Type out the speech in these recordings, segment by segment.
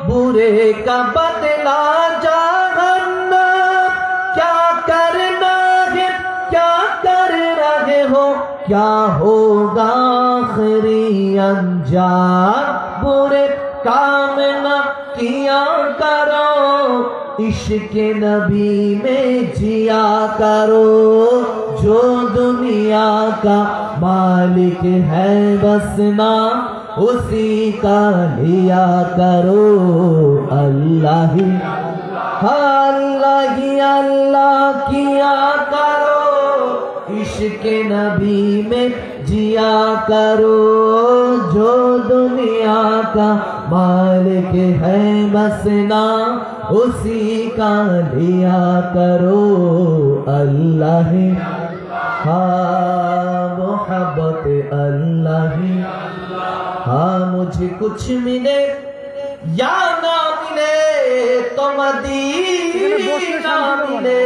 बुरे का बदला जहन्नम। क्या करना है, क्या कर रहे हो, क्या होगा आखिरी अंजाम। बुरे काम न किया करो, इश्क नबी में जिया करो। जो दुनिया का मालिक है बस नाम उसी का लिया करो। अल्लाह ही अल्लाह किया करो, इश्क नबी में जिया करो। जो दुनिया का मालिक है बस नाम उसी का लिया करो। अल्लाह मोहब्बत अल्लाह। हाँ मुझे कुछ मिले या ना मिले तो मदीना मिले,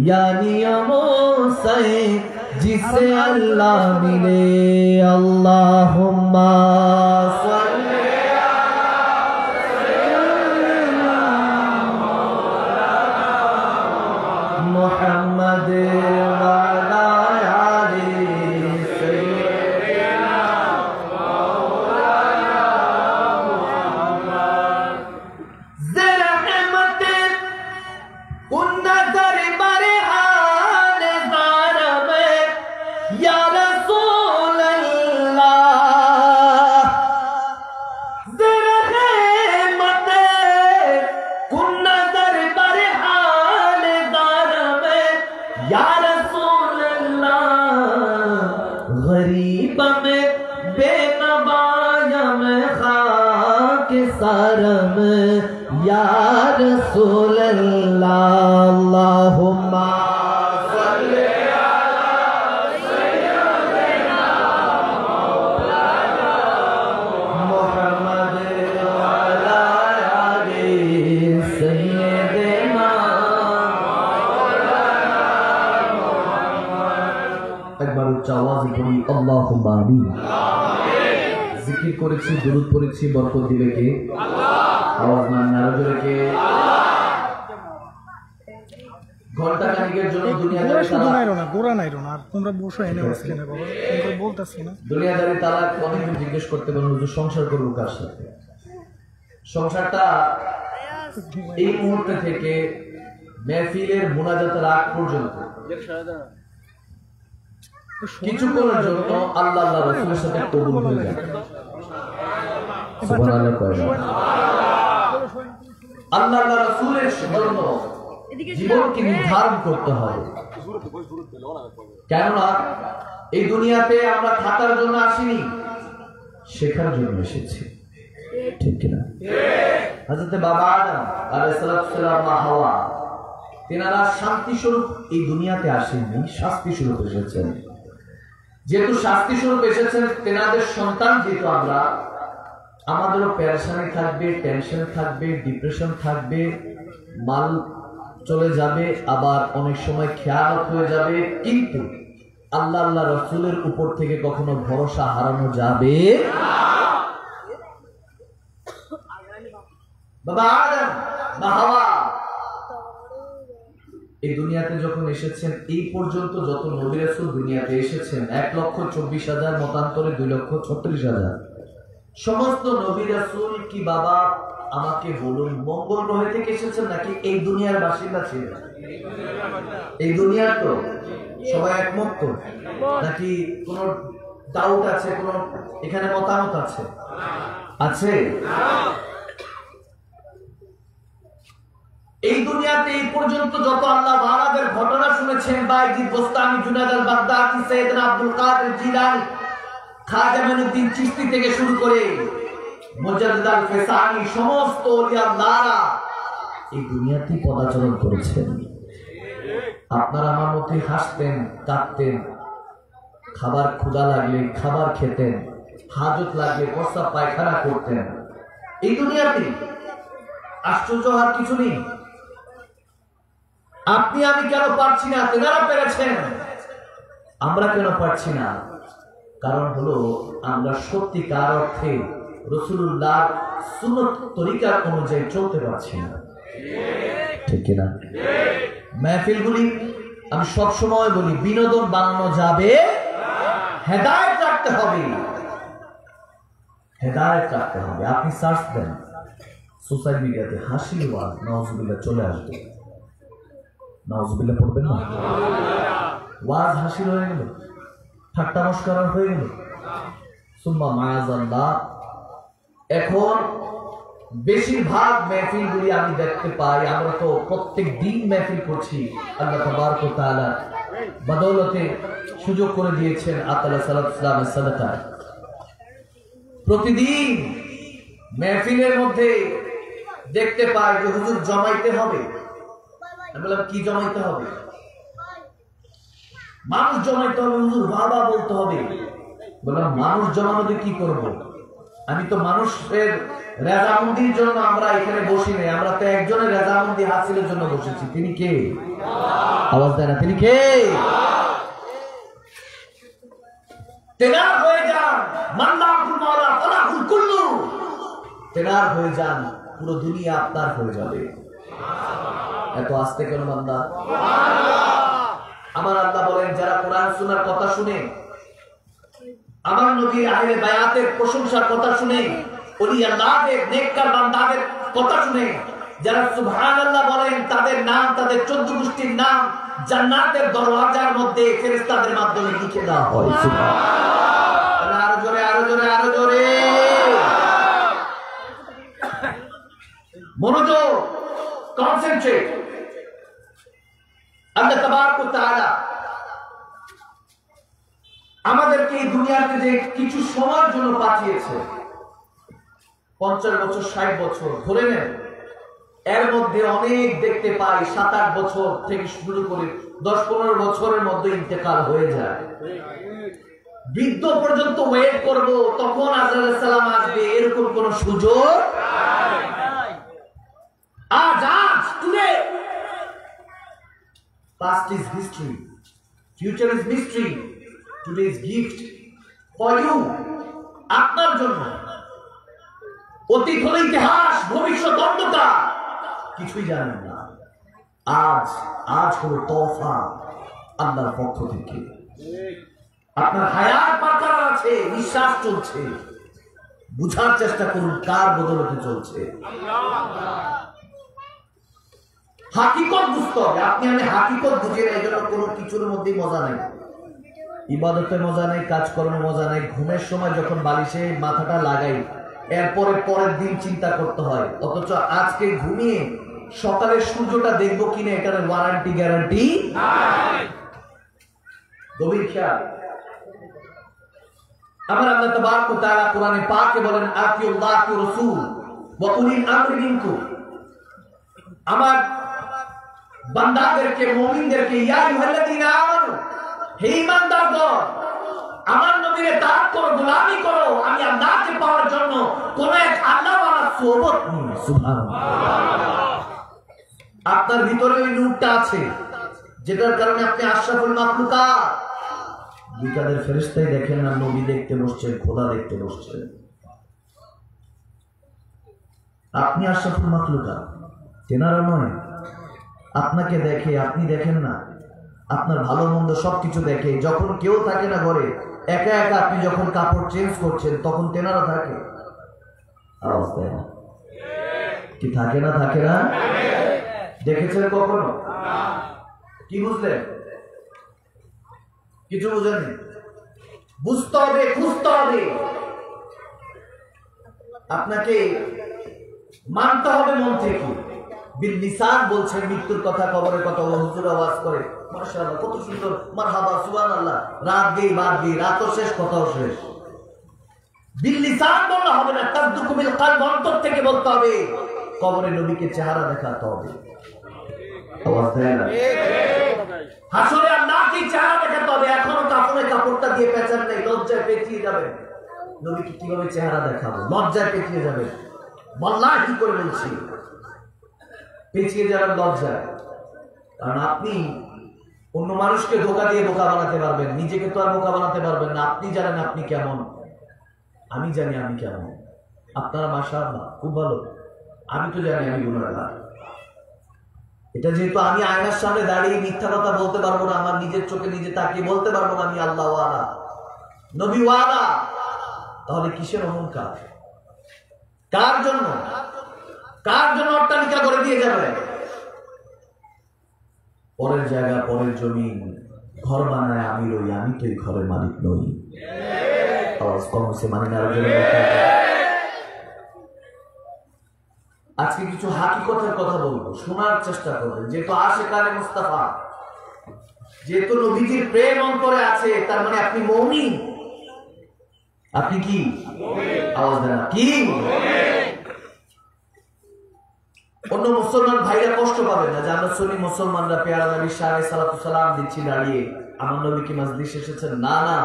या नियमों से जिसे अल्लाह मिले। अल्लाहुम्मा सल्ली मुहम्मद वाला आले सय्यिदना मौलाना मुहम्मद। ज़रा रहमत उन नज़र बरे हाल ज़ारा में या रसूल अल्लाह। ज़रा रहमत उन नज़र बरे हाल ज़ारा में या रसूल अल्लाह। गरीब में बेनवाया में खाक सरम या रसूल अल्लाह। अल्लाहुम्मा सल्ली अला सय्यिदना मौलाना मुहम्मद वाला आले सय्यिदना मौलाना मुहम्मद। একবার উচ্চ আওয়াজে পড়ি আল্লাহুম্মা আমিন। জিকির করেছি, দুরূদ পড়েছি, বরকত দিবে কে? আওয়াজ না আরো জোরে কে? ঘন্টা খানিকের জন্য দুনিয়াদারি তালাক অনেকদিন জিজ্ঞেস করতে পারেন হুজুর সংসার করবো কার সাথে? সংসারটা এই মুহূর্তে থেকে মেহফিলের মুনাজাতের আগ পর্যন্ত কিছুক্ষণের জন্য আল্লাহ আল্লাহ রাসূলের সাথে কবুল হয়ে যাবে। সুবহানাল্লাহ কয় আল্লাহ আল্লাহ রাসূলের জন্য জীবনকে নির্ধারণ করতে হবে। কেননা এই দুনিয়াতে আমরা থাকার জন্য আসিনি, শেখার জন্য এসেছি। ঠিক কিনা? হযরত বাবা আদম আলাইহিস সালাম মা হাওয়া তিনারা শান্তি স্বরূপ এই দুনিয়াতে আসেননি, শাস্তি স্বরূপ এসেছেন। যেহেতু শাস্তি স্বরূপ এসেছেন, তেনাদের সন্তান যেহেতু আমরা, আমাদেরও পেরেশানি থাকবে, টেনশন থাকবে, ডিপ্রেশন থাকবে, মাল চলে যাবে, আবার অনেক সময় খেয়ালত হয়ে যাবে। কিন্তু আল্লাহ আল্লাহ রাসূলের উপর থেকে কখনো ভরসা হারানো যাবে না। বাবা আদম মা হাওয়া এই দুনিয়াতে যখন এসেছেন, এই পর্যন্ত যত নবী রাসূল দুনিয়াতে এসেছেন 1,24,000, মতান্তরে 2,36,000, সমস্ত নবী রাসূল কি বাবা আমাকে বলুন মঙ্গল গ্রহ থেকে এসেছেন নাকি এই দুনিয়ার বাসিন্দা ছিলেন? এই দুনিয়ার তো সবাই একমত তো, নাকি কোন ডাউট আছে, কোন এখানে মতামত আছে? আছে? এই দুনিয়াতে এই পর্যন্ত যত আল্লাহ ওয়ালাদের ঘটনা শুনেছেন, বাইজিদ বোস্তামি, জুনায়েদ আল বাগদাদি, সাইয়েদনা আব্দুল কাদের জিলানী, খাজা মাইনুদ্দিন চিশতি থেকে শুরু করে মুজাদ্দিদ আল ফেসানি, সমস্ত ওলিয়া আল্লাহরা এই দুনিয়াতেই পদাচরণ করেছেন। আপনারা আমার মধ্যে হাসতেন, কাঁদতেন, খাবার ক্ষুধা লাগলে খাবার খেতেন, হাজত লাগলে প্রস্রাব পায়খানা করতেন এই দুনিয়াতে। আশ্চর্য আর কিছু নেই। আপনি আমি কেন পারছি না? তেনারা পেরেছেন, আমরা কেন পারছি না? কারণ হলো আমরা সত্যিকার অর্থে রাসূলুল্লাহ সুন্নাত তরিকা অনুযায়ী চলতে পারছি না, ঠিক কিনা? মাহফিলগুলি আমি সব সময় বলি বিনোদন বানানো যাবে, হেদায়েত রাখতে হবে, হেদায়েত রাখতে হবে। আপনি সার্চ দেন সোশ্যাল মিডিয়াতে হাসির ওয়াজ, নাউজুবিল্লাহ চলে আসবে। নাউজুবিল্লাহ পড়বেন না? ওয়াজ হাসির হয়ে গেল, ঠাট্টা মশকরা হয়ে গেল, সুম্মা মায়াজাল্লাহ। এখন বেশিরভাগ মেহফিলগুলি আমি দেখতে পাই, আমরা তো প্রত্যেক দিন মেহফিল করছি, আল্লাহ তাবারক ওয়া তাআলা বদৌলতে সুযোগ করে দিয়েছেন আতালা সালাতুল ইসলামের সাদাকায়। প্রতিদিন মেহফিলের মধ্যে দেখতে পাই যে হুজুর জমাইতে হবে। আমি বললাম কি জমাইতে হবে? মানুষ জমাইতে হবে হুজুর, বাবা বলতে হবে। বললাম মানুষ জমানোতে কি করব? আমি তো মানুষের রেজামন্দির জন্য আমরা এখানে বসি নাই, আমরা তো একজনের রেজামন্দি হাসিলের জন্য বসেছি। তিনি কে? আওয়াজ দেয় না, তিনি কে? তেনার হয়ে যান, মান্নাহুল মাওলা ফালাহুল কুল্লু। তেনার হয়ে যান, পুরো দুনিয়া আপনার হয়ে যাবে। এত আস্তে কেন বান্দা? আমার আল্লাহ বলেন যারা কোরআন সুন্নাহর কথা শুনে, আমার নবীর আহলে বায়াতের প্রশংসার কথা শুনে, ওলি আল্লাহদের নেককার বান্দাদের কথা শুনে যারা সুবহানাল্লাহ বলেন, তাদের নাম, তাদের 14 গোষ্ঠীর নাম জান্নাতের দরওয়াজার মধ্যে ফেরেশতাদের মাধ্যমে লিখে দেওয়া হয়। সুবহানাল্লাহ। আরো জোরে, আরো জোরে, আরো জোরে মনোযোগ, কনসেন্ট্রেট। আল্লাহ তাবারক ওয়া তাআলা আমাদেরকে এই দুনিয়াতে যে কিছু সময়ের জন্য পাঠিয়েছে, 50 বছর 60 বছর ধরে নেন, এর মধ্যে অনেক দেখতে পাই 7-8 বছর থেকে শুরু করে 10-15 বছরের মধ্যে ইন্তেকাল হয়ে যায়। বৃদ্ধ পর্যন্ত ওয়েট করব, তখন আজরাইল সালাম আসবে, এরকম কোন সুযোগ আজ today. Past is history, future is mystery, today is gift for you, আপনার জন্য। অতীত হলো ইতিহাস, ভবিষ্যৎ অন্ধকার, কিছুই জানেন না। আজ হলো তোহফা আল্লাহর পক্ষ থেকে। আপনার হায়াত বারকরার আছে, নিঃশ্বাস চলছে, বুঝার চেষ্টা করুন কার বদলতে চলছে। হাকিকত বুঝতে হবে। আপনি আমি হাকিকত বুঝি না, এই জন্য কোনো কিছুর মধ্যে মজা নাই। ইবাদতে মজা নাই, কাজকর্মে মজা নাই। ঘুমের সময় যখন বালিশে মাথাটা লাগাই, এরপরে পরের দিন চিন্তা করতে হয়, অথচ আজকে ঘুমিয়ে সকালের সূর্যটা দেখবো কিনা এটার ওয়ারেন্টি গ্যারান্টি নাই। গভীর খেয়াল। আমার আল্লাহ তাবারক ওয়া তাআলা কোরআনে পাকে বলেন, আতিউল্লাহ ওয়া রাসূল ওয়া উলিল আমরি মিনকুম। আমার বান্দাদেরকে, মুমিনদেরকে, ইয়া আইয়ুহাল্লাযীনা আমানু, হে ঈমানদারগণ, আমার নবীর তাআত করো, গোলামি করো, আমি আল্লাহকে পাওয়ার জন্য কোন এক আল্লাহওয়ালা সোহবত নিন। সুবহানাল্লাহ। আপনার ভিতরে ওই নূরটা আছে যেটার কারণে আপনি আশরাফুল মাখলুকাত। বিকাদের ফেরেশতাই দেখেন না, নবী দেখতে বসছেন, খোদা দেখতে বসছেন। আপনি আশরাফুল মাখলুকাত, তেনারা নয়। আপনাকে দেখে, আপনি দেখেন না। আপনার ভালো মন্দ সবকিছু দেখে। যখন কেউ থাকে না ঘরে, একা একা আপনি যখন কাপড় চেঞ্জ করছেন, তখন তেনারা থাকে। আওয়াজ দেয় না? কি থাকে না? থাকে না? দেখেছেন কখনো? কি বুঝলেন? কিছু বুঝেননি। বুঝতে হবে, খুঁজতে হবে, আপনাকে মানতে হবে মন থেকে। বিল লিসান বলছেন মৃত্যুর কথা, কবরের কথা, হুজুর আওয়াজ করে, মাশাআল্লাহ কত সুন্দর, মারহাবা, সুবহানাল্লাহ, রাত গেই বাদ গেই, রাতও শেষ, কথাও শেষ। বিল লিসান বললে হবে না, তাসদুকু বিল কলব, অন্তর থেকে বলতে হবে। কবরে নবীকে চেহারা দেখাতে হবে। আওয়াজ দেয় না? হাসরে আল্লাহকে চেহারা দেখাতে হবে। এখনো কাপড়ে কাপড়টা দিয়ে পেঁচান নেই, লজ্জায় পেঁচিয়ে যাবেন। নবীকে কিভাবে চেহারা দেখাবো? লজ্জায় পেঁচিয়ে যাবেন। বল্লাহ কি করে বলছি, পেঁচিয়ে যাবেন লজ্জায়। কারণ আপনি অন্য মানুষকে ধোঁকা দিয়ে বোকা বানাতে পারবেন, নিজেকে তো আর বোকা বানাতে পারবেন না। আপনি জানেন আপনি কেমন, আমি জানি আমি কেমন। আপনারা মাশাআল্লাহ খুব ভালো। আমি তো জানি আমি গুনাহগার। এটা যেহেতু আমি আয়নার সামনে দাঁড়িয়ে মিথ্যা কথা বলতে পারবো না, আমার নিজের চোখে নিজে তাকিয়ে বলতে পারবো না আমি আল্লাহ ওয়ালা, নবী ওয়ালা, তাহলে কিসের অহংকার? কার জন্য অট্টালিকা করে দিয়ে যাবে? পরের জায়গা, পরের জমিন, ঘর বানায় আমি রই, আমি তো এই ঘরের মালিক নই। আওয়াজ কম হচ্ছে, মানে না? আজকে কিছু হাকিকতের কথা বলবো, শোনার চেষ্টা করবেন। যেহেতু আশিকানে মুস্তাফা, যেহেতু নবীজির প্রেম অন্তরে আছে, তার মানে আপনি মুমিন। আপনি কি? আওয়াজ দেন কি? অন্য মুসলমান ভাইরা কষ্ট পাবে না যে আমরা সুন্নি মুসলমানরা পেয়ারা নবী সালাতু সালাম দিচ্ছি দাঁড়িয়ে, আমার নবী কি মজলিসে এসেছেন? না না,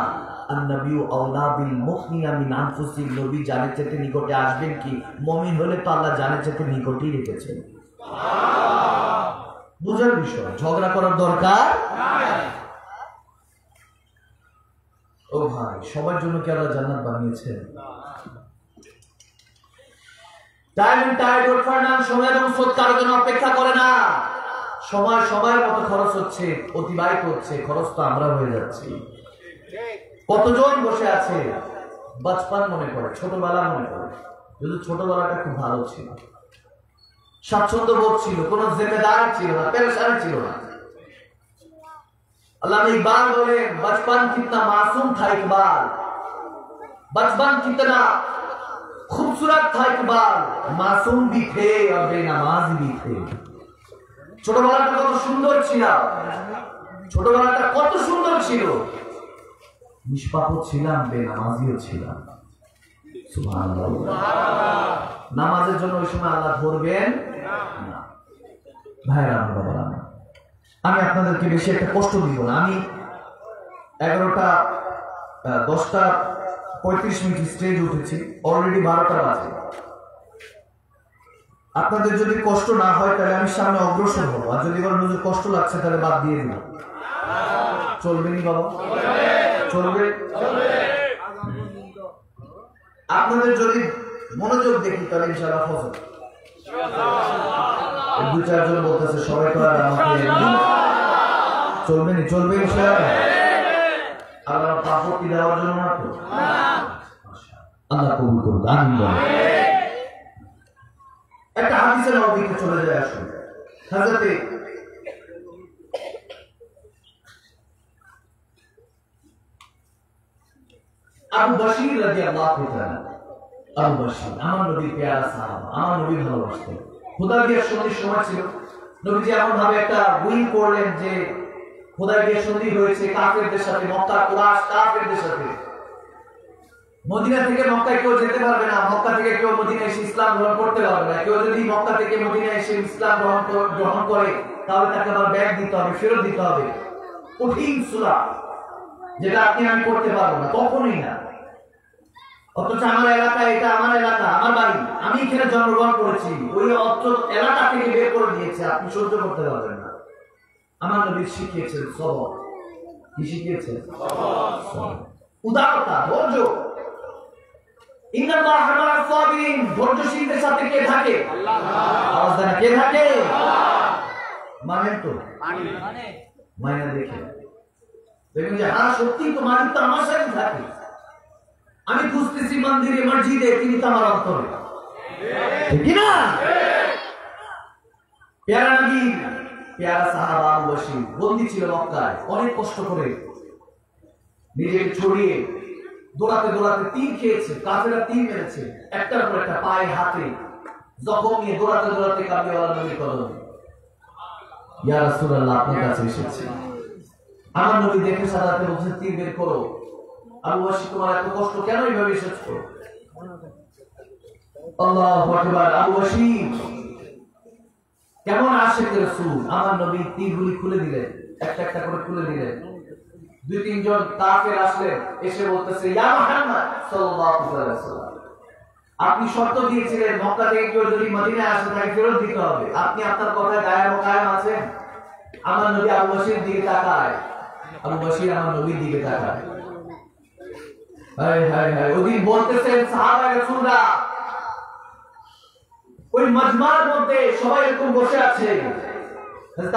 আন-নবিয়্যু আওলা বিল মুমিনিনা মিন আনফুসিহিম। নবী জানের চাইতে নিকটে আসবেন কি? মুমিন হলে তো আল্লাহ জানের চাইতে নিকটেই রেখেছেন। বুঝার বিষয়, ঝগড়া করার দরকার নাই। ও ভাই, সবার জন্য কি আল্লাহ জান্নাত বানিয়েছেন? টাইম এন্ড টাইড ওঠার সময় এবং সৎকার জন্য অপেক্ষা করে না। সময় সময়ের মতো খরচ হচ্ছে, অতিবাহিত হচ্ছে, খরচ তো আমরা হয়ে যাচ্ছি। কতজন বসে আছে বাচপান মনে করে, ছোটবেলা মনে করে, যদি ছোটবেলাটা খুব ভালো ছিল, স্বাচ্ছন্দ্য বোধ ছিল, কোন জিম্মেদারি ছিল না, পেরেশানি ছিল না। अल्लाह इकबाल बोले बचपन कितना मासूम था इकबाल, बचपन कितना खूबसूरत था इकबाल, मासूम भी थे और बेनमाज भी थे। ছোটবেলাটা কত সুন্দর ছিল, ছোটবেলাটা কত সুন্দর ছিল, নিষ্পাপ ছিলাম, বেনামাজিও ছিলাম। সুবহানাল্লাহ। নামাজের জন্য ওই সময় আল্লাহ ধরবেন না। ভাইরা আমার বাবারা, আমি আপনাদেরকে বেশি একটা কষ্ট দিব না। আমি 10:35 স্টেজে উঠেছি, অলরেডি 12টা বাজে। আপনাদের যদি কষ্ট না হয় তাহলে আমি সামনে অগ্রসর হবো, আর যদি নিজের কষ্ট লাগছে তাহলে বাদ দিয়ে দিব। চলবে নি বাবা? চলবে। আপনাদের যদি মনোযোগ দেখি তাহলে ইনশাআল্লাহ ফজর। 2-4 জন বলতেছে সবাই তো আর আমাকে চলবে নি? চলবে ইনশাআল্লাহ। আল্লাহ আপত্তি দেওয়ার জন্য না তো? আল্লাহ কবুল করুন, আমিন বলেন। একটা হাদিসের নবীকে চলে যায়। আসুন, হযরতে আবু বশির রাদিয়াল্লাহু তাআলা, আবু বশির আমার নবীর পেয়ারা সাহাবা, আমার নবী ভালোবাসতেন। হুদায়বিয়ার সন্ধির সময় ছিল, নবীজি এমন ভাবে একটা উইল করলেন যে হুদায়বিয়ার সন্ধি হয়েছে কাফেরদের সাথে, মক্কা কুরাইশ কাফেরদের সাথে। মদিনা থেকে মক্কায় কেউ যেতে পারবে না, মক্কা থেকে কেউ মদিনায় এসে ইসলাম গ্রহণ করতে পারবে না। কেউ যদি মক্কা থেকে মদিনায় এসে ইসলাম গ্রহণ করে তাহলে তাকে আবার ব্যাগ দিতে হবে, ফেরত দিতে হবে। কঠিন সূরা, যেটা আপনি আমি করতে পারবো না, কখনোই না। অথচ আমার এলাকা, এটা আমার এলাকা, আমার বাড়ি, আমি এখানে জন্মগ্রহণ করেছি, ওই এলাকা থেকে বের করে দিয়েছে, আপনি সহ্য করতে পারবেন না। আমার নবী শিখিয়েছেন সবর। কি শিখিয়েছেন? উদারতা, ধৈর্য। ইন্নাল্লাহ মা'আস সাবিরিন, ধৈর্যশীলদের সাথে কে থাকে? আল্লাহ। আওয়াজ দেন, কে থাকে? মানেন তো? মানে দেখেন, দেখুন যে হ্যাঁ সত্যি তো মালিক তো আমার সাথে থাকে। আমি খুঁজতেছি মন্দিরে মসজিদে, তিনি তো আমার অন্তরে, ঠিক না? পেয়ারা নবী, পেয়ারা সাহাবা আবু বশির বন্দী ছিল মক্কায়, অনেক কষ্ট করে নিজেকে ছড়িয়ে দৌড়াতে দৌড়াতে তীর খেয়েছে, কাফেররা তীর মেরেছে, একটার পর একটা পায়ে হাতে জখম নিয়ে দৌড়াতে দৌড়াতে কাবিওয়ালা নবীর কদমে, ইয়া রাসূলুল্লাহ আপনার কাছে এসেছি। আমার নবী দেখে সাদাতে বলছে তীর বের করো। আবু বশির তোমার এত কষ্ট কেন এইভাবে এসেছো? আল্লাহু আকবার। আবু বশির কেমন আশিক রাসূল, আমার নবী তীরগুলি খুলে দিলেন, একটা একটা করে খুলে দিলেন। 2-3 জন কাফের আসলেন, এসে বলতেছে ইয়া মুহাম্মদ সাল্লাল্লাহু আলাইহি ওয়াসাল্লাম, আপনি শর্ত দিয়েছিলেন মক্কা থেকে কেউ যদি মদিনায় আসে তাকে ফেরত দিতে হবে, আপনি আপনার কথায় কায়েম আছেন? আমার নবী আবু বশির দিকে তাকায়, আবু বশির আমার নবীর দিকে তাকায়। হায় হায় হায়, ওদিন বলতেছেন সাহাবায়ে রাসূলরা ওই মাজমার মধ্যে সবাই এরকম বসে আছে।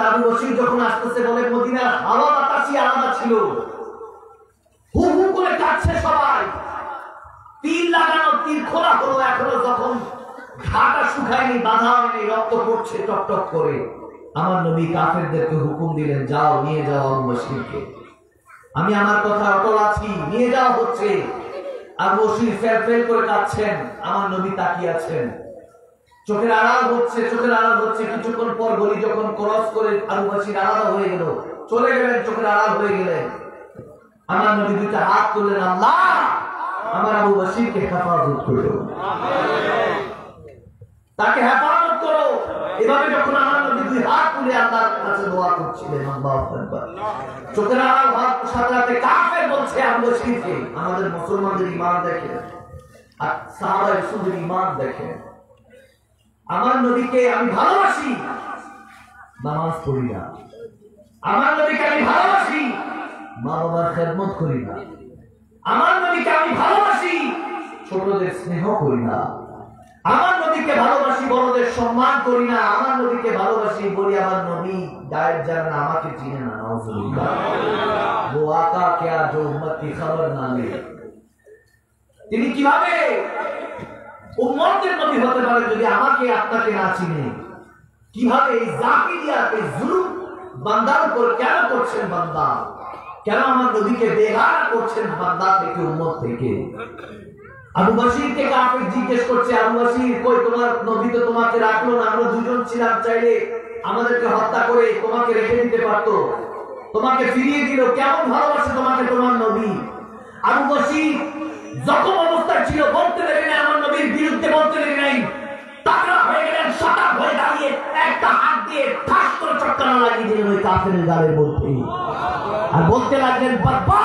আবু বসির যখন আসতেছে বলে মদিনার হাওয়া বাতাসই আলাদা ছিল, হু হু করে কাটছে সবাই, তীর লাগানো, তীর খোলা হলো, এখনো যখন ঘাটা শুকায়নি, বাধা হয়নি, রক্ত পড়ছে টকটক করে। আমার নবী কাফেরদেরকে হুকুম দিলেন, যাও নিয়ে যাও আবু বসিরকে, আমি আমার কথা অটল আছি, নিয়ে যাওয়া হচ্ছে। আবু বসির ফের ফের করে কাঁদছেন, আমার নবী তাকিয়ে আছেন, চোখের আড়াল হচ্ছে, চোখের আড়াল হচ্ছে। কিছুক্ষণ পর গলি যখন ক্রস করে আবু বসির আলাদা হয়ে গেল, চলে গেলেন, চোখের আড়াল হয়ে গেলেন। আমার নবী দুইটা হাত তুললেন, আল্লাহ আমার আবু বসিরকে হেফাজত করো, তাকে হেফাজত করো। এভাবে যখন আমার নবী দুই হাত তুলে আল্লাহর কাছে দোয়া করছিলেন, আল্লাহু আকবার, চোখের আড়াল হওয়ার সাথে সাথে কাফের বলছে আবু বসিরকে, আমাদের মুসলমানদের ঈমান দেখেন আর সাহাবায়ে রাসূলের ঈমান দেখেন। আমার নবীকে আমি ভালোবাসি, নামাজ পড়ি না। আমার নবীকে আমি ভালোবাসি, মা বাবার খেদমত করি না। আমার নবীকে আমি ভালোবাসি, ছোটদের স্নেহ করি না। আমার নবীকে ভালোবাসি, বড়দের সম্মান করি না। আমার নবীকে ভালোবাসি, বলি আমার নবী গায়েব জানে না, আমাকে চিনে না। নাউজুবিল্লাহ, वो आका क्या जो उम्मत की खबर ना ले। তিনি কিভাবে উম্মতের নবী হতে পারে যদি আমাকে আপনাকে না চিনে? কিভাবে এই জাকিরিয়াত, এই জুলুম বান্দার উপর কেন করছেন? বান্দা কেন আমার নবীকে বেগানা করছেন বান্দা থেকে, উম্মত থেকে? আবু বসিরকে কাফের জিজ্ঞেস করছে, আবু বসির কই তোমার নবী তো তোমাকে রাখলো না, আমরা দুজন ছিলাম, চাইলে আমাদেরকে হত্যা করে তোমাকে রেখে দিতে পারতো, তোমাকে ফিরিয়ে দিল, কেমন ভালোবাসে তোমাকে তোমার নবী? আবু বসির যখন অবস্থায় ছিল বলতে দেরি নাই, আমার নবীর বিরুদ্ধে বলতে দেরি নাই, তাকড়া হয়ে গেলেন, সজাগ হয়ে দাঁড়িয়ে একটা হাত দিয়ে ঠাস করে চটকানা লাগিয়ে দিলেন ওই কাফেরের গালের মধ্যে, আর বলতে লাগলেন, বাবা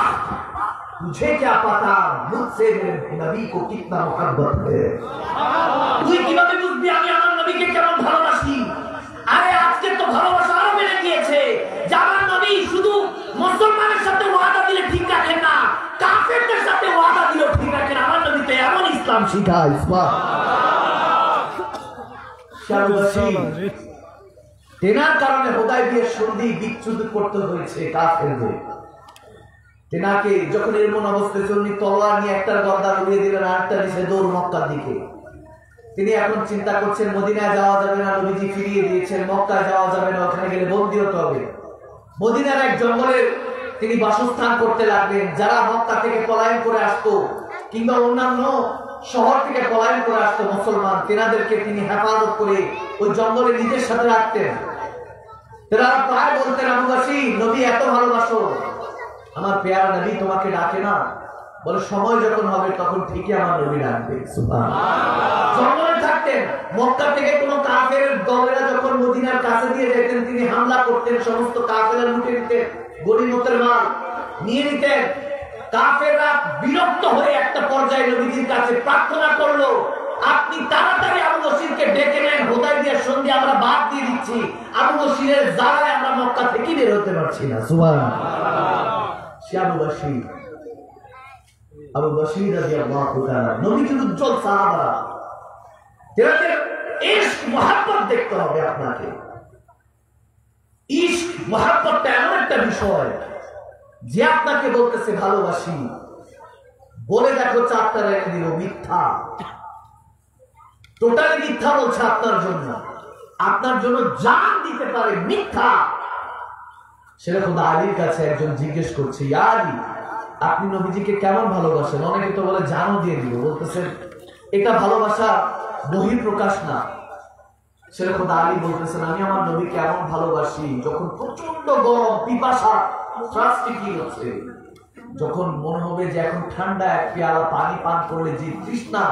तुझे क्या पता मुझसे मेरे नबी को कितना मोहब्बत है। তুই কিভাবে বুঝবি আমি আমার নবীকে কেমন ভালোবাসি? আরে আজকে তো ভালোবাসা আরো বেড়ে গিয়েছে। আমার নবী শুধু মুসলমানের সাথে ওয়াদা দিলে ঠিক রাখেন না, কাফেরদের সাথে ওয়াদা দিলেও ঠিক রাখেন। আমার নবী তো এমন ইসলাম শিখায়। তেনার কারণে হুদায়বিয়ার সন্ধি বিচ্যুত করতে হয়েছে কাফেরদের। তেনাকে যখন এমন অবস্থায় চলনি, তলোয়ার নিয়ে একটা গর্দান উড়িয়ে দিলেন, আরেকটা নিচে দৌড় মক্কার দিকে। তিনি এখন চিন্তা করছেন মদিনায় যাওয়া যাবে না, নবীজি ফিরিয়ে দিয়েছেন, মক্কায় যাওয়া যাবে না, ওখানে গেলে বন্দী হতে হবে। মদিনার এক জঙ্গলের তিনি বাসস্থান করতে লাগলেন। যারা মক্কা থেকে পলায়ন করে আসতো কিংবা অন্যান্য শহর থেকে পলায়ন করে আসতো মুসলমান, তেনাদেরকে তিনি হেফাজত করে ওই জঙ্গলে নিজের সাথে রাখতেন। তেনারা প্রায় বলতেন, আবু বসির নবী এত ভালোবাসো, আমার পেয়ারা নবী তোমাকে ডাকে না? বলে সময় যখন হবে তখন ঠিকই আমার নবী ডাকবে। সুবহানাল্লাহ। জঙ্গলে থাকতেন, মক্কা থেকে কোন কাফেরের দলেরা যখন মদিনার কাছে দিয়ে যেতেন, তিনি হামলা করতেন, সমস্ত কাফেররা লুটে নিতেন, গনিমতের মাল নিয়ে নিতেন। কাফেররা বিরক্ত হয়ে একটা পর্যায়ে নবীজির কাছে প্রার্থনা করলো, আপনি তাড়াতাড়ি আবু বসিরকে ডেকে নেন, হুদায়বিয়ার সন্ধি আমরা বাদ দিয়ে দিচ্ছি, আবু বসিরের জ্বালায় আমরা মক্কা থেকে বের হতে পারছি না। সুবহানাল্লাহ। আবু বসির রাদিয়াল্লাহু তাআলা নবীজির উজ্জ্বল সাহাবা, তাদের ইশক মুহাব্বত দেখতে হবে আপনাকে। ইশক মুহাব্বতটা এমন একটা বিষয় যে আপনাকে বলতেছে ভালোবাসি, বলে দেখো চারটা রেখে দিল মিথ্যা, টোটালি মিথ্যা বলছে আপনার জন্য জান দিতে পারে, মিথ্যা। সেটা খোদা আলীর কাছে একজন জিজ্ঞেস করছে, ইয়া আলী আপনি নবীজিকে কেমন ভালোবাসেন? অনেকে তো বলে জানও দিয়ে দিব, বলতেছেন এটা ভালোবাসা বহিঃপ্রকাশ না। সেটা খোদা আলী বলতেছেন, আমি আমার নবীকে এমন ভালোবাসি যখন প্রচন্ড গরম, পিপাসা, হচ্ছে, যখন মনে হবে যে এখন ঠান্ডা এক পেয়ালা পানি পান করলে যে তৃষ্ণা,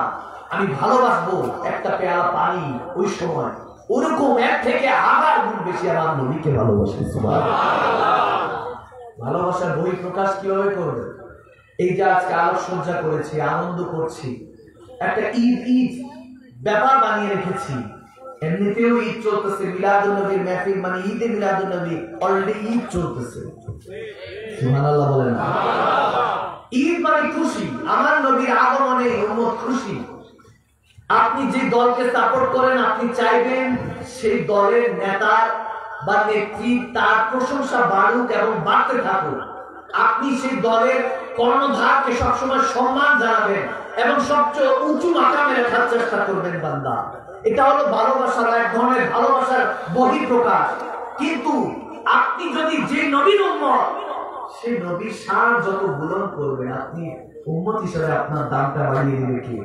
আমি ভালোবাসবো একটা পেয়ালা পানি, ওই সময় ওরকম এক থেকে 1000 গুণ বেশি আমার নবীকে ভালোবাসি। ভালোবাসার বহিঃপ্রকাশ কিভাবে করবে? এই যে আজকে আলোকসজ্জা করেছি, আনন্দ করছি, একটা ঈদ ব্যাপার বানিয়ে রেখেছি। এমনিতেও ঈদ চলতেছে, মিলাদুন নবীর মাহফিল মানে ঈদে মিলাদুন নবী, অলরেডি ঈদ চলতেছে। সুবহানাল্লাহ বলেন। ঈদ মানে খুশি, আমার নবীর আগমনে উম্মত খুশি। আপনি যে দলকে সাপোর্ট করেন, আপনি চাইবেন সেই দলের নেতার বা নেত্রী তার প্রশংসা বাড়ুক এবং বাড়তে থাকুক। আপনি সেই দলের কর্ণধারকে সবসময় সম্মান জানাবেন এবং সবচেয়ে উঁচু মাকামে রাখার চেষ্টা করবেন বান্দা। এটা হলো ভালোবাসার এক ধরনের ভালোবাসার বহিঃপ্রকাশ। কিন্তু আপনি যদি যে নবীর উম্মত, সেই নবীর শান যত বুলন্দ করবেন, আপনি উম্মত হিসেবে আপনার দামটা বাড়িয়ে দিবে কে?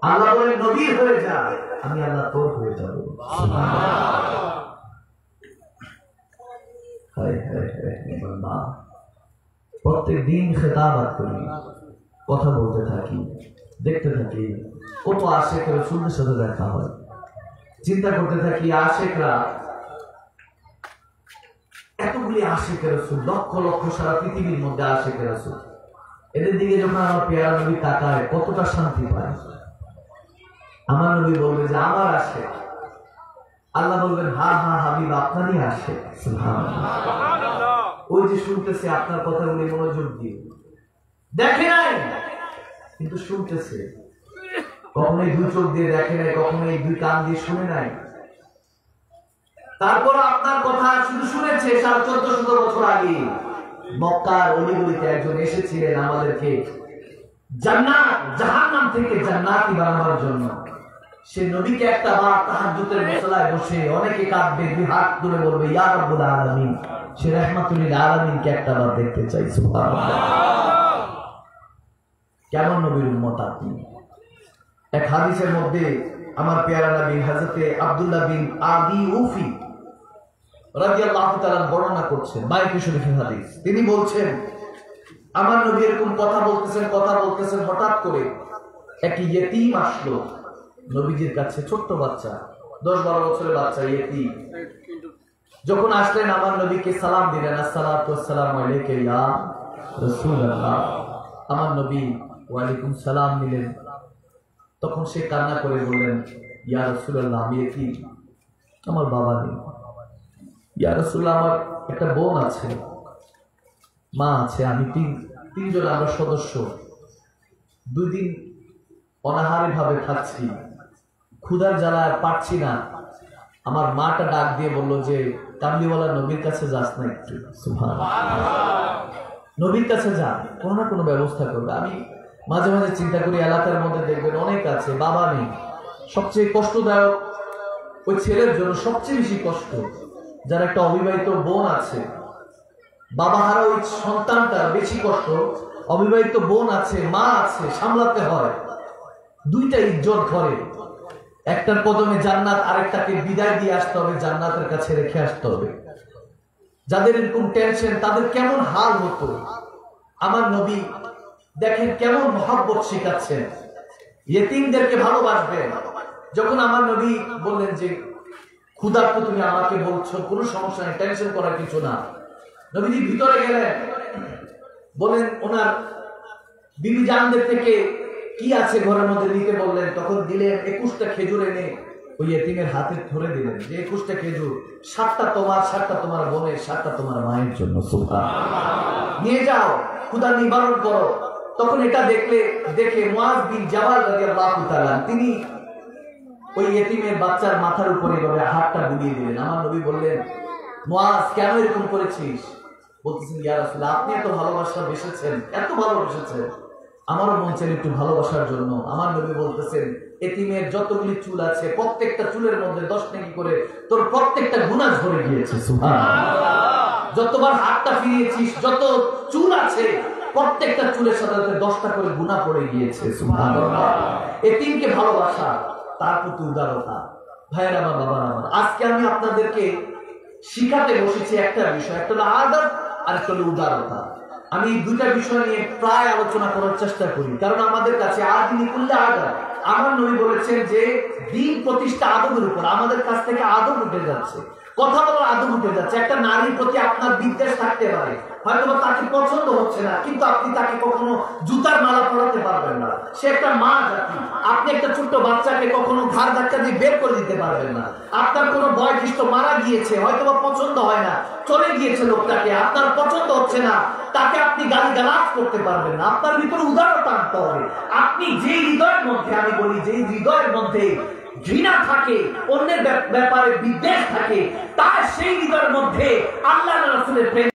আল্লাহ বলে নবী হয়ে যায়, আমি আল্লাহ তোর হয়ে যাব। প্রত্যেক দিন খেতাবাত করি, কথা বলতে থাকি, দেখতে থাকি কত আশেখ রাসূলের সাথে দেখা হয়। চিন্তা করতে থাকি আশেখরা, এতগুলি আশেখ রাসূল, লক্ষ লক্ষ সারা পৃথিবীর মধ্যে আশেখ রাসূল, এদের দিকে যখন আমার পেয়ারা নবী তাকায় কতটা শান্তি পায়। আমার নবী বলবে যে আমার আশেখ, আল্লাহ বলবেন হা হা হাবিব আপনারই আশেখ। সুবহানাল্লাহ। ওই যে শুনতেছে আপনার কথাগুলি মনোযোগ দিয়ে, দেখে নাই কিন্তু শুনতেছে। কখনোই দুই চোখ দিয়ে দেখে নাই, কখনোই দুই কান দিয়ে শুনে নাই, তারপর আপনার কথা শুধু শুনেছে 1450 বছর আগে। মক্কার অলিগলিতে একজন এসেছিলেন আমাদেরকে জান্নাত জাহান্নাম থেকে জান্নাতি বানানোর জন্য। সে নবীকে একটা বার তাহাজ্জুদের মুসল্লায় বসে অনেকে কাঁদবে, দুই হাত তুলে বলবে ইয়া রাব্বুল আলামিন। সে রাহমাতুল লিল আলামিনকে একটা বার দেখতে চাই। সুবহানাল্লাহ। কেমন নবীর উম্মত আপনি? এক হাদিসের মধ্যে আমার পেয়ারা নবী হযরতে আব্দুল্লাহ বিন আবি উফি রাদিয়াল্লাহু তাআলা বর্ণনা করছেন, বাইকে শরীফের হাদিস। তিনি বলছেন আমার নবী এরকম কথা বলতেছেন, হঠাৎ করে একটি ইয়েতিম আসলো নবীজির কাছে, ছোট্ট বাচ্চা, 10-12 বছরের বাচ্চা ইয়েতিম। যখন আসলেন আমার নবীকে সালাম দিলেন, আসসালাতু ওয়াসসালামু আলাইকা ইয়া রাসূলুল্লাহ। আমার নবী ওয়ালাইকুম সালাম দিলেন। তখন সে কান্না করে বললেন ইয়া রাসূলুল্লাহ, আমি ইয়েতিম, আমার বাবা নেই। ইয়া রাসূলুল্লাহ, আমার একটা বোন আছে, মা আছে, আমি তিনজন আমরা সদস্য। 2 দিন অনাহারে ভাবে খাচ্ছি, ক্ষুধার জ্বালায় পারছি না। আমার মাটা ডাক দিয়ে বলল যে কামলিওয়ালা নবীর কাছে যাস না একটু? সুবহানাল্লাহ। নবীর কাছে যা, কোনো না কোনো ব্যবস্থা করবে। আমি মাঝে মাঝে চিন্তা করি এলাকার মধ্যে দেখবেন অনেক আছে বাবা নেই। সবচেয়ে কষ্টদায়ক ওই ছেলের জন্য, সবচেয়ে বেশি কষ্ট যার একটা অবিবাহিত বোন আছে। বাবা হারা ওই সন্তানটার বেশি কষ্ট। অবিবাহিত বোন আছে, মা আছে, সামলাতে হয়। 2টা ইজ্জত ঘরে, একটার কদমে জান্নাত, আরেকটাকে বিদায় দিয়ে আসতে হবে, জান্নাতের কাছে রেখে আসতে হবে। যাদের এরকম টেনশন, তাদের কেমন হাল হতো। আমার নবী দেখেন কেমন মহব্বত শিখাচ্ছেন, ইয়েতিমদেরকে ভালোবাসবেন। যখন আমার নবী বললেন যে ক্ষুধার্ত তুমি আমাকে বলছো, কোনো সমস্যা নেই, টেনশন করার কিছু না। নবীজি ভিতরে গেলেন, বলেন ওনার বিবি জানদের থেকে কি আছে ঘরের মধ্যে নিতে বললেন। তখন দিলেন 21টা খেজুর এনে ওই ইয়েতিমের হাতে ধরে দিলেন যে 21টা খেজুর, 7টা তোমার, 7টা তোমার বোনের, 7টা তোমার মায়ের জন্য। সুবহানাল্লাহ। নিয়ে যাও, ক্ষুধা নিবারণ করো। তখন এটা দেখে মুআয বিন জাবাল রাদিয়াল্লাহু তাআলা তিনি ওই ইয়েতিমের বাচ্চার মাথার উপরে এভাবে হাতটা বুলিয়ে দিলেন। আমার নবী বললেন মুআয কেন এরকম করেছিস? বলতেছেন ইয়া রাসূলুল্লাহ, আপনি এত ভালোবাসা বেসেছেন, এত ভালোবেসেছেন, আমারও মন চাইল একটু ভালোবাসার জন্য। আমার নবী বলতেছেন এতিমের যতগুলি চুল আছে প্রত্যেকটা চুলের মধ্যে 10 নেকি করে তোর প্রত্যেকটা গুনাহ ঝরে গিয়েছে। সুবহানাল্লাহ। যতবার হাতটা ফিরিয়েছিস, যত চুল আছে প্রত্যেকটা চুলের সাথে 10টা করে গুনাহ পড়ে গিয়েছে। সুবহানাল্লাহ। এতিমকে ভালোবাসা, তার প্রতি উদারতা। ভাইয়েরা আমার, বাবার আমার, আজকে আমি আপনাদেরকে শিখাতে বসেছি একটা বিষয়, একটা হলো আদব আর একটা হলো উদারতা। আমি 2টা বিষয় নিয়ে প্রায় আলোচনা করার চেষ্টা করি, কারণ আমাদের কাছে আদিনী কুল্লে আদব। আমার নবী বলেছেন যে দিন প্রতিষ্ঠা আদবের উপর। আমাদের কাছ থেকে আদব উঠে যাচ্ছে, কথা বলার আদব উঠে যাচ্ছে। একটা নারীর প্রতি আপনার বিদ্বেষ থাকতে পারে, হয়তো তাকে পছন্দ হচ্ছে না, কিন্তু আপনি তাকে কখনো জুতার মালা পরাতে পারবেন না। সে একটা মা জাতি। আপনি একটা ছোট্ট বাচ্চাকে কখনো ঘাড় ধাক্কা দিয়ে বের করে দিতে পারবেন না। আপনার কোনো বয়োজ্যেষ্ঠ মারা গিয়েছে, হয়তো বা পছন্দ হয় না, চলে গিয়েছে লোকটাকে, আপনার পছন্দ হচ্ছে না, তাকে আপনি গালিগালাজ করতে পারবেন না। আপনার ভিতরে উদারতা আনতে হবে। আপনি যে হৃদয়ের মধ্যে, আমি বলি যে হৃদয়ের মধ্যে ঘৃণা থাকে, অন্যের ব্যাপারে বিদ্বেষ থাকে, তার সেই হৃদয়ের মধ্যে আল্লাহ রাসূলের প্রেম